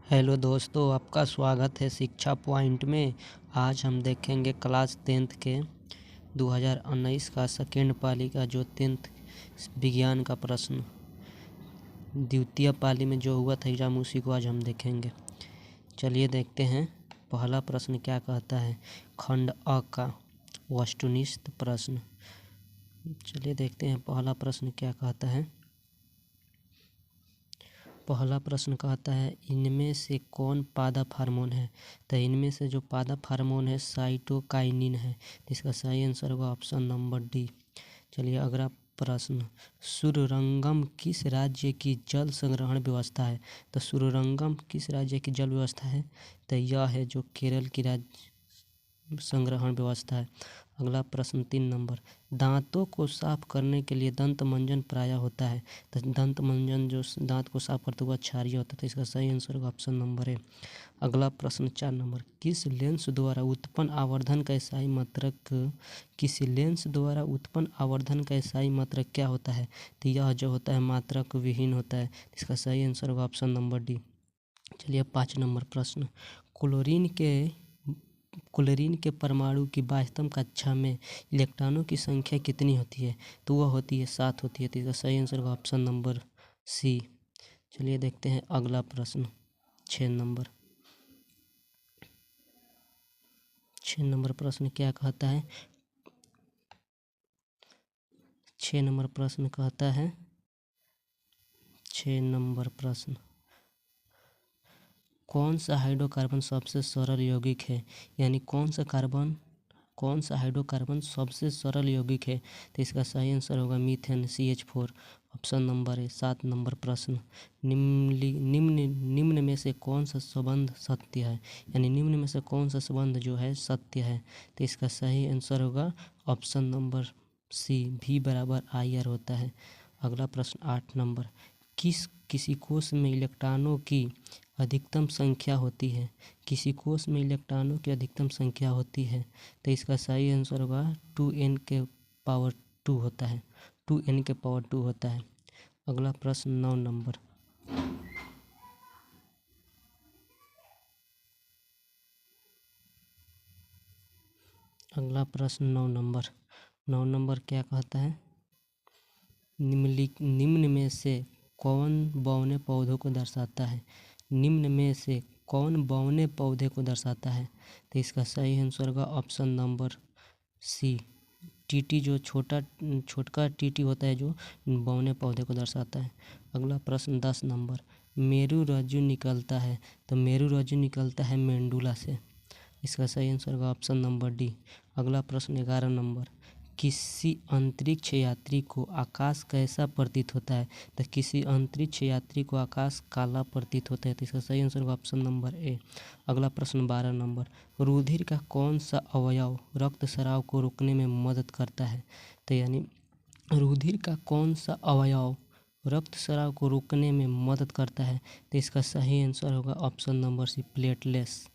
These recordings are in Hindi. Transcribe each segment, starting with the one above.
हेलो दोस्तों, आपका स्वागत है शिक्षा पॉइंट में। आज हम देखेंगे क्लास 10th के 2019 का सेकेंड पाली का जो 10th विज्ञान का प्रश्न द्वितीय पाली में जो हुआ था एग्जाम, उसी को आज हम देखेंगे। चलिए देखते हैं पहला प्रश्न क्या कहता है। खंड अ का वस्तुनिष्ठ प्रश्न। चलिए देखते हैं पहला प्रश्न क्या कहता है। पहला प्रश्न कहता है इनमें से कौन पादप हार्मोन है। तो इनमें से जो पादप हार्मोन है साइटोकाइनिन है। तो इसका सही आंसर होगा ऑप्शन नंबर डी। चलिए अगला प्रश्न, सुररंगम किस राज्य की जल संग्रहण व्यवस्था है। तो सुररंगम किस राज्य की जल व्यवस्था है। तो यह है जो केरल की राज्य संग्रहण व्यवस्था है। अगला प्रश्न 3 नंबर, दांतों को साफ करने के लिए दंत मंजन प्रायः होता है। तो दंत मंजन जो दांत को साफ करते हुए क्षारीय होता है। तो इसका सही आंसर होगा ऑप्शन नंबर ए। अगला प्रश्न 4 नंबर, किस लेंस द्वारा उत्पन्न आवर्धन का इकाई मात्रक क्या होता है। तो यह जो होता है मात्रक विहीन होता है। इसका सही आंसर होगा ऑप्शन नंबर डी। चलिए 5 नंबर प्रश्न, क्लोरीन के परमाणु की वास्तव कक्षा में इलेक्ट्रॉनों की संख्या कितनी होती है। तो वह होती है 7 होती है। तो इसका सही आंसर होगा ऑप्शन नंबर सी। चलिए देखते हैं अगला प्रश्न 6 नंबर प्रश्न क्या कहता है। 6 नंबर प्रश्न कहता है 6 नंबर प्रश्न, कौन सा हाइड्रोकार्बन सबसे सरल यौगिक है। यानी कौन सा हाइड्रोकार्बन सबसे सरल यौगिक है। तो इसका सही आंसर होगा methane CH4 option number A. 7 number प्रश्न, निम्न में से कौन सा संबंध सत्य है। यानी निम्न में से कौन सा संबंध जो है सत्य है। तो इसका सही आंसर होगा option number C, V = IR होता है। अगला प्रश्न 8 नंबर, किसी कोश में इलेक्ट्रॉनों की अधिकतम संख्या होती है। किसी कोश में इलेक्ट्रॉनों की अधिकतम संख्या होती है। तो इसका सही आंसर होगा 2n के पावर 2 होता है। 2n के पावर 2 होता है। अगला प्रश्न 9 नंबर, नौ नंबर क्या कहता है। निम्न में से कौन बौने पौधों को दर्शाता है। निम्न में से कौन बौने पौधे को दर्शाता है। तो इसका सही आंसर होगा ऑप्शन नंबर सी, टीटी जो छोटका टीटी होता है जो बौने पौधे को दर्शाता है। अगला प्रश्न 10 नंबर, मेरु रज्जु निकलता है। तो मेरु रज्जु निकलता है मेंडुला से। इसका सही आंसर होगा ऑप्शन नंबर डी। अगला प्रश्न 11 नंबर, किसी अंतरिक्ष यात्री को आकाश कैसा प्रतीत होता है। तो किसी अंतरिक्ष यात्री को आकाश काला प्रतीत होता है। तो इसका सही आंसर होगा ऑप्शन नंबर ए। अगला प्रश्न 12 नंबर, रुधिर का कौन सा अवयव रक्तस्राव को रोकने में मदद करता है। तो यानी रुधिर का कौन सा अवयव रक्तस्राव को रोकने में मदद करता है। तो इसका सही आंसर होगा ऑप्शन नंबर सी, प्लेटलेट्स।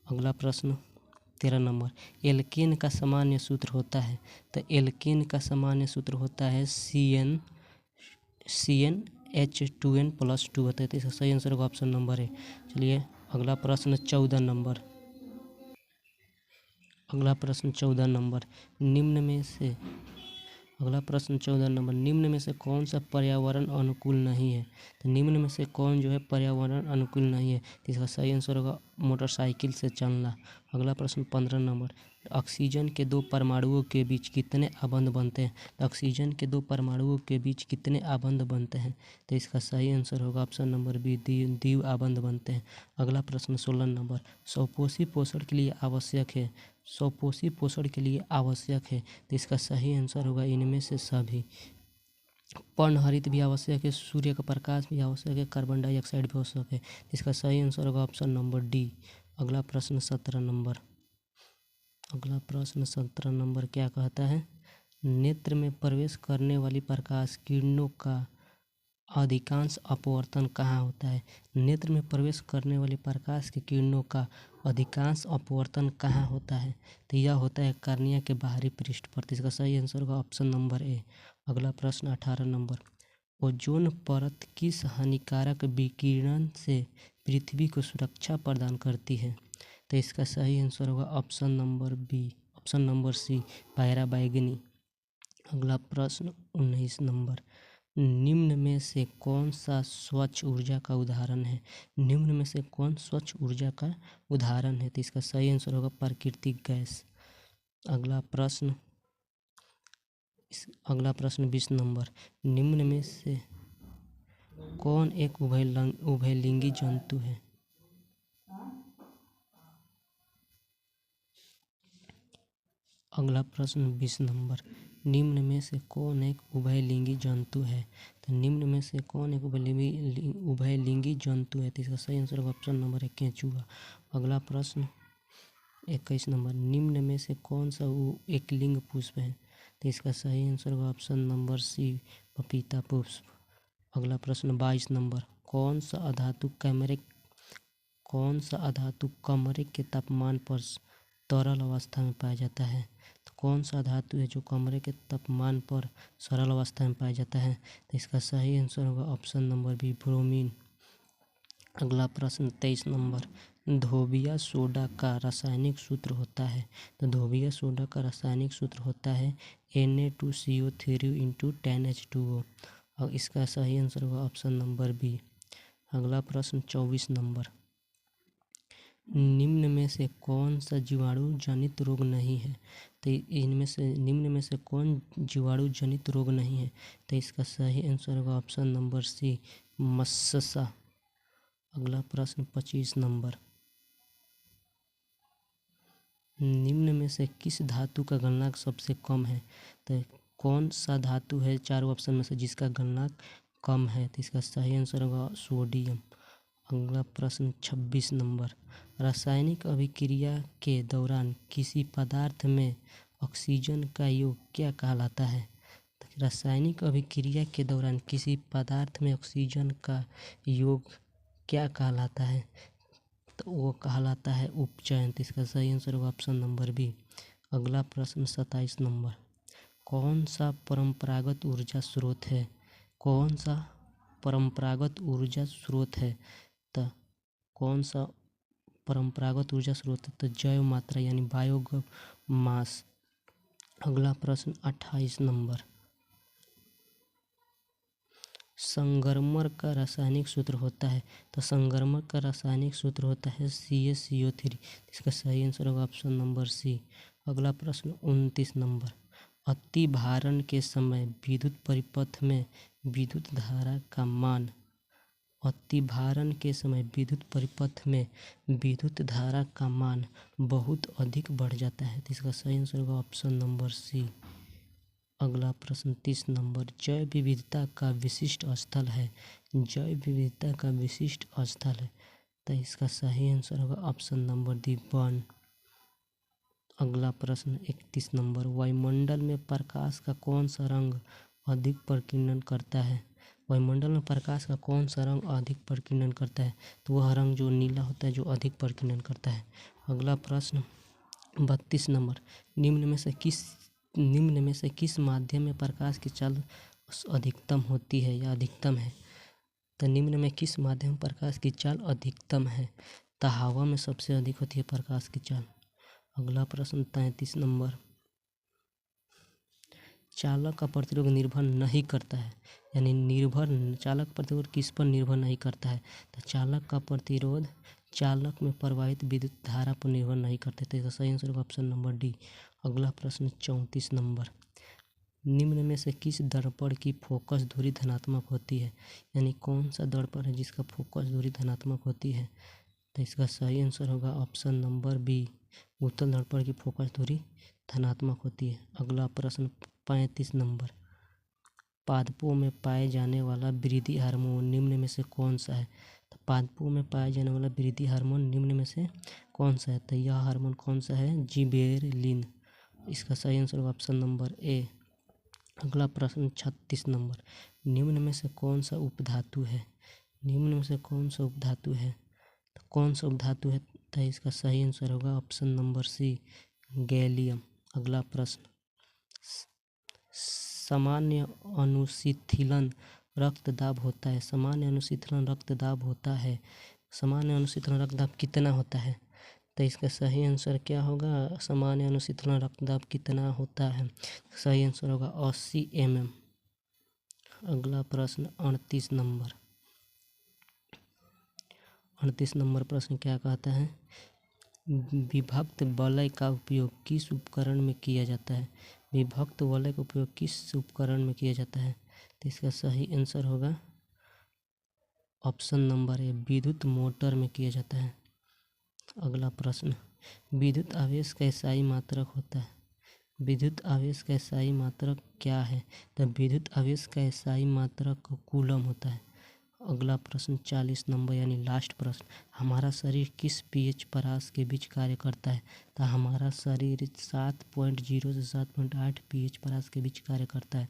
अगला प्रश्न 13 नंबर, एल्केन का सामान्य सूत्र होता है। तो एल्केन का सामान्य सूत्र होता है CnH2n+2 होता है। तो इसका सही आंसर होगा ऑप्शन नंबर ए। चलिए अगला प्रश्न 14 नंबर, निम्न में से कौन सा पर्यावरण अनुकूल नहीं है। तो निम्न में से कौन जो है पर्यावरण अनुकूल नहीं है। तो इसका सही आंसर होगा मोटरसाइकिल से चलना। अगला प्रश्न 15 नंबर, ऑक्सीजन के 2 परमाणुओं के बीच कितने आबंध बनते हैं। तो ऑक्सीजन के 2 परमाणुओं के बीच कितने आबंध बनते हैं। तो इसका सही आंसर होगा ऑप्शन नंबर बी, द्वि आबंध बनते हैं। अगला प्रश्न 16 नंबर, स्वपोषी पोषण के लिए आवश्यक है। तो इसका सही आंसर होगा इनमें से सभी। पर्णहरित भी आवश्यक है, सूर्य का प्रकाश भी आवश्यक है, कार्बन डाइऑक्साइड भी आवश्यक है। तो इसका सही आंसर होगा ऑप्शन नंबर डी। अगला प्रश्न 17 नंबर क्या कहता है। नेत्र में प्रवेश करने वाली प्रकाश किरणों का अधिकांश अपवर्तन कहाँ होता है। नेत्र में प्रवेश करने वाली प्रकाश की किरणों का अधिकांश अपवर्तन कहाँ होता है। तो यह होता है कार्निया के बाहरी पृष्ठ पर। इसका सही आंसर होगा ऑप्शन नंबर ए। अगला प्रश्न 18 नंबर, ओजोन परत किस हानिकारक विकिरण से पृथ्वी को सुरक्षा प्रदान करती है? तो इसका सही आंसर होगा option number B, option number C, पायरा बैंगनी। अगला प्रश्न 19 नंबर, निम्न में से कौन सा स्वच्छ ऊर्जा का उदाहरण है? निम्न में से कौन स्वच्छ ऊर्जा का उदाहरण है? तो इसका सही आंसर होगा प्राकृतिक गैस। अगला प्रश्न 20 नंबर, निम्न में से कौन एक उभयलिंगी जंतु है? अगला प्रश्न 20 नंबर, निम्न में से कौन एक उभयलिंगी जंतु है? तो निम्न में से कौन एक उभयलिंगी जंतु है? तो इसका सही आंसर होगा ऑप्शन नंबर 1, केंचुआ। अगला प्रश्न 21 नंबर, निम्न में से कौन सा एक लिंग पुष्प है? तो इसका सही आंसर होगा ऑप्शन नंबर सी, पपीता पुष्प। अगला प्रश्न 22 नंबर, कौन सा अधातु कमरे के तापमान पर तरल अवस्था में पाया जाता है? तो कौन सा धातु है जो कमरे के तापमान पर सरल अवस्था में पाया जाता है? तो इसका सही आंसर होगा ऑप्शन नंबर बी, ब्रोमीन। अगला प्रश्न 23 नंबर, धोबिया सोडा का रासायनिक सूत्र होता है? तो धोबिया सोडा का रासायनिक सूत्र होता है Na2CO3 × 10H2O। और इसका सही आंसर होगा ऑप्शन नंबर बी। अगला प्रश्न 24 नंबर, निम्न में से कौन सा जीवाणु जनित रोग नहीं है? तो निम्न में से कौन जीवाणु जनित रोग नहीं है? तो इसका सही आंसर होगा ऑप्शन नंबर सी, मस्सा। अगला प्रश्न 25 नंबर, निम्न में से किस धातु का गलनांक सबसे कम है? तो कौन सा धातु है चारों ऑप्शन में से जिसका गलनांक कम है? तो इसका सही आंसर होगा सोडियम। अगला प्रश्न 26 नंबर, रासायनिक अभिक्रिया के दौरान किसी पदार्थ में ऑक्सीजन का योग क्या कहलाता है? तो रासायनिक अभिक्रिया के दौरान किसी पदार्थ में ऑक्सीजन का योग क्या कहलाता है? तो वो कहलाता है उपचयन। तो इसका सही आंसर होगा ऑप्शन नंबर बी। अगला प्रश्न 27 नंबर, कौन सा परंपरागत ऊर्जा स्रोत है? कौन सा परंपरागत ऊर्जा स्रोत है? तो कौन सा परंपरागत ऊर्जा स्रोत है? तो जैव मात्रा यानी बायोमास। अगला प्रश्न 28 नंबर, संगमरमर का रासायनिक सूत्र होता है? तो संगमरमर का रासायनिक सूत्र होता है CaCO3। इसका सही आंसर होगा ऑप्शन नंबर सी। अगला प्रश्न 29 नंबर, अति भारण के समय विद्युत परिपथ में विद्युत धारा का मान, अति भारण के समय विद्युत परिपथ में विद्युत धारा का मान बहुत अधिक बढ़ जाता है। तो इसका सही आंसर होगा ऑप्शन नंबर सी। अगला प्रश्न 30 नंबर, जैव विविधता का विशिष्ट स्थल है? जैव विविधता का विशिष्ट स्थल है, तो इसका सही आंसर होगा ऑप्शन नंबर डी, वन। अगला प्रश्न 31 नंबर, वायुमंडल में प्रकाश का कौन सा रंग अधिक प्रकीर्णन करता है? वायुमंडल में प्रकाश का कौन सा रंग अधिक प्रकीर्णन करता है? तो वह रंग जो नीला होता है जो अधिक प्रकीर्णन करता है। अगला प्रश्न 32 नंबर, निम्न में से किस माध्यम में प्रकाश की चाल अधिकतम होती है या अधिकतम है? तो निम्न में किस माध्यम में प्रकाश की चाल अधिकतम है? तो हवा में सबसे अधिक होती है प्रकाश की चाल। अगला प्रश्न 33 नंबर, चालक का प्रतिरोध निर्भर नहीं करता है, यानी चालक प्रतिरोध किस पर निर्भर नहीं करता है? तो चालक का प्रतिरोध चालक में प्रवाहित विद्युत धारा पर निर्भर नहीं करते। तो इसका सही आंसर होगा ऑप्शन नंबर डी। अगला प्रश्न 34 नंबर, निम्न में से किस दर्पण की फोकस दूरी धनात्मक होती है? यानी कौन सा दर्पण है जिसका फोकस दूरी धनात्मक होती है? तो इसका सही आंसर होगा ऑप्शन नंबर बी, उत्तल दर्पण की फोकस दूरी धनात्मक होती है। अगला प्रश्न 35 नंबर, पादपों में पाए जाने वाला वृद्धि हार्मोन निम्न में से कौन सा है? तो पादपों में पाए जाने वाला वृद्धि हार्मोन निम्न में से कौन सा है? तो यह हार्मोन कौन सा है? जिबेरेलिन। इसका सही आंसर होगा ऑप्शन नंबर ए। अगला प्रश्न 36 नंबर, निम्न में से कौन सा उपधातु है? निम्न में से कौन सा उपधातु है? तो कौन सा उपधातु है? तो इसका सही आंसर होगा ऑप्शन नंबर सी, गैलियम। अगला प्रश्न, सामान्य अनुशीतलन रक्तदाब होता है? सामान्य अनुशीतलन रक्तदाब होता है। सामान्य अनुशीतलन रक्तदाब कितना होता है? तो इसका सही आंसर क्या होगा? सामान्य अनुशीतलन रक्तदाब कितना होता है? सही आंसर होगा 80 mm। अगला प्रश्न 38 नंबर प्रश्न क्या कहता है? विभक्त वलय का उपयोग किस उपकरण में किया जाता है? विभक्त वलय का उपयोग किस उपकरण में किया जाता है? तो इसका सही आंसर होगा ऑप्शन नंबर ए, विद्युत मोटर में किया जाता है। अगला प्रश्न, विद्युत आवेश का इकाई मात्रक होता है। विद्युत आवेश का इकाई मात्रक क्या है? तो विद्युत आवेश का इकाई मात्रक कूलम होता है। अगला प्रश्न 40 नंबर यानी लास्ट प्रश्न, हमारा शरीर किस pH परास के बीच कार्य करता है? तो हमारा शरीर 7.0 से 7.8 pH परास के बीच कार्य करता है।